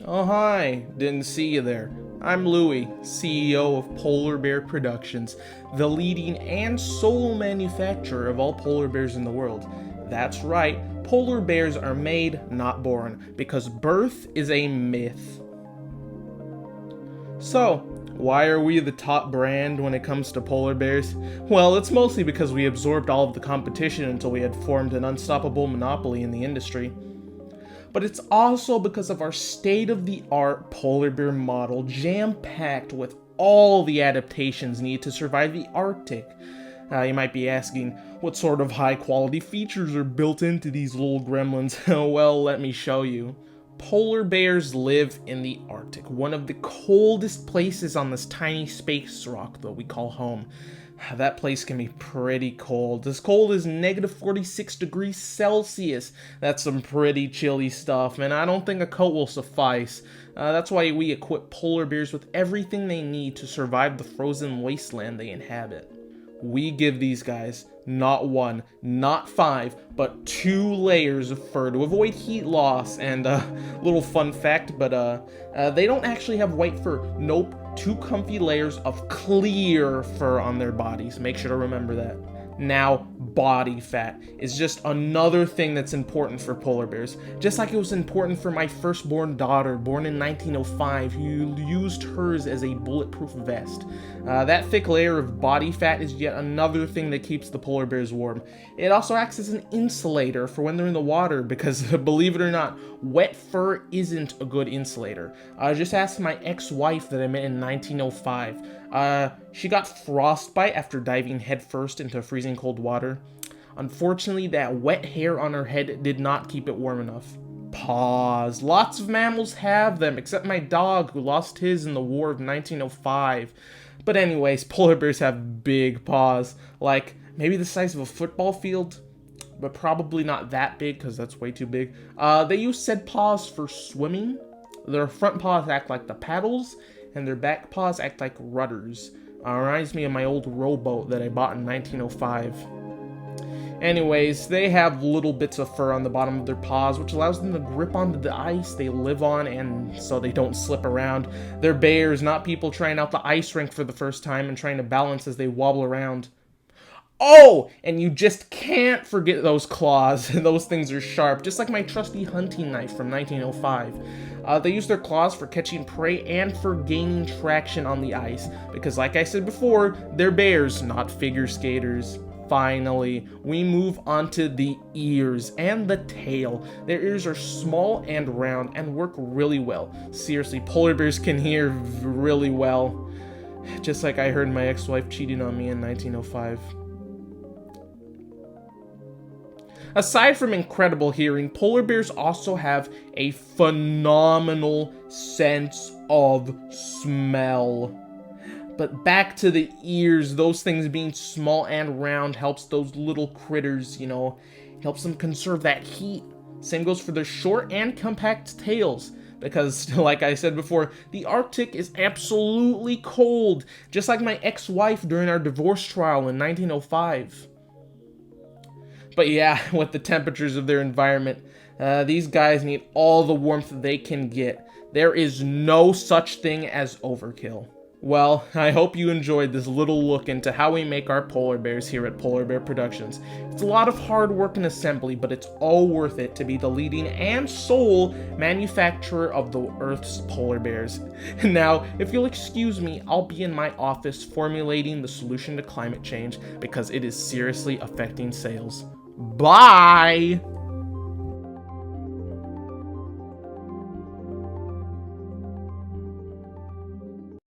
Oh, hi. Didn't see you there. I'm Louie, CEO of Polar Bear Productions, the leading and sole manufacturer of all polar bears in the world. That's right, polar bears are made, not born, because birth is a myth. So, why are we the top brand when it comes to polar bears? Well, it's mostly because we absorbed all of the competition until we had formed an unstoppable monopoly in the industry. But it's also because of our state of the art polar bear model, jam packed with all the adaptations needed to survive the Arctic. You might be asking, what sort of high quality features are built into these little gremlins? Well, let me show you. Polar bears live in the Arctic, one of the coldest places on this tiny space rock that we call home. That place can be pretty cold. As cold as negative 46 degrees Celsius. That's some pretty chilly stuff, and I don't think a coat will suffice. That's why we equip polar bears with everything they need to survive the frozen wasteland they inhabit. We give these guys not one, not five, but 2 layers of fur to avoid heat loss. And little fun fact, but they don't actually have white fur. Nope, 2 comfy layers of clear fur on their bodies. Make sure to remember that. Now, body fat is just another thing that's important for polar bears. Just like it was important for my firstborn daughter, born in 1905, who used hers as a bulletproof vest. That thick layer of body fat is yet another thing that keeps the polar bears warm. It also acts as an insulator for when they're in the water, because believe it or not, wet fur isn't a good insulator. Just ask my ex-wife that I met in 1905. She got frostbite after diving headfirst into freezing cold water. Unfortunately, that wet hair on her head did not keep it warm enough. Paws. Lots of mammals have them, except my dog, who lost his in the War of 1905. But anyways, polar bears have big paws, like maybe the size of a football field, but probably not that big, because that's way too big. They use said paws for swimming. Their front paws act like the paddles, and their back paws act like rudders. Reminds me of my old rowboat that I bought in 1905. Anyways, they have little bits of fur on the bottom of their paws, which allows them to grip onto the ice they live on, and so they don't slip around. They're bears, not people trying out the ice rink for the first time and trying to balance as they wobble around. Oh, and you just can't forget those claws. Those things are sharp, just like my trusty hunting knife from 1905. They use their claws for catching prey and for gaining traction on the ice, because like I said before, they're bears, not figure skaters. Finally, we move on to the ears and the tail. Their ears are small and round and work really well. Seriously, polar bears can hear really well. Just like I heard my ex-wife cheating on me in 1905. Aside from incredible hearing, polar bears also have a phenomenal sense of smell. But back to the ears, those things being small and round helps those little critters, helps them conserve that heat. Same goes for their short and compact tails. Because, like I said before, the Arctic is absolutely cold, just like my ex-wife during our divorce trial in 1905. But yeah, with the temperatures of their environment, these guys need all the warmth they can get. There is no such thing as overkill. Well, I hope you enjoyed this little look into how we make our polar bears here at Polar Bear Productions. It's a lot of hard work and assembly, but it's all worth it to be the leading and sole manufacturer of the Earth's polar bears. Now, if you'll excuse me, I'll be in my office formulating the solution to climate change, because it is seriously affecting sales. Bye!